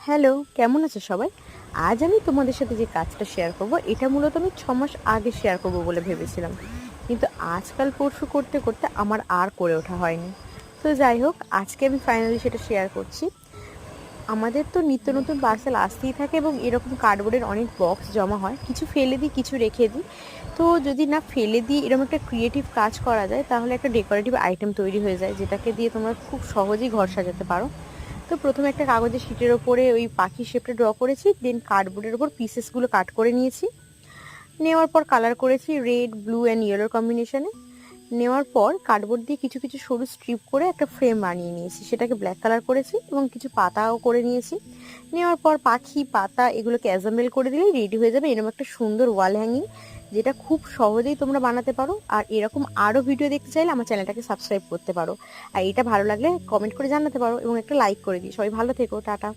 Hello, কেমন আছো সবাই? আজ আমি তোমাদের সাথে যে কাজটা শেয়ার করব, এটা মূলত আমি ৬ মাস আগে শেয়ার করব বলে ভেবেছিলাম। কিন্তু আজকাল পরশু করতে, করতে আমার আর করে ওঠা হয়নি। তো যাই হোক, আজকে আমি ফাইনালি সেটা শেয়ার করছি। আমাদের তো নিত্য নতুন পার্সেল আসতেই থাকে এবং এরকম কার্ডবোর্ডের অনেক বক্স জমা হয়। কিছু ফেলে দিই, কিছু রেখে দিই। তো যদি না ফেলে দিই, এরকম একটা ক্রিয়েটিভ কাজ করা যায়, তাহলে একটা ডেকোরেটিভ আইটেম তৈরি হয়ে যায়, যেটাকে দিয়ে তোমরা খুব সহজেই ঘর সাজাতে পারো। তো প্রথমে একটা কাগজের শিটের ওপরে ওই পাখির শেপটা ড্র করেছি, দেন কার্ডবোর্ডের ওপর পিসেসগুলো কাট করে নিয়েছি। নেওয়ার পর কালার করেছি রেড, ব্লু অ্যান্ড ইয়েলোর কম্বিনেশনে। নেওয়ার পর কার্ডবোর্ড দিয়ে কিছু কিছু সরু স্ট্রিপ করে একটা ফ্রেম বানিয়ে নিয়েছি, সেটাকে ব্ল্যাক কালার করেছি এবং কিছু পাতাও করে নিয়েছি। নেওয়ার পর পাখি, পাতা এগুলোকে অ্যাসেম্বল করে দিলেই রেডি হয়ে যাবে এরকম একটা সুন্দর ওয়াল হ্যাঙ্গিং, যেটা খুব সহজেই তোমরা বানাতে পারো। আর এরকম আরও ভিডিও দেখতে চাইলে আমার চ্যানেলটাকে সাবস্ক্রাইব করতে পারো। আর এটা ভালো লাগলে কমেন্ট করে জানাতে পারো এবং একটা লাইক করে দিই। সবাই ভালো থেকো, টাটা।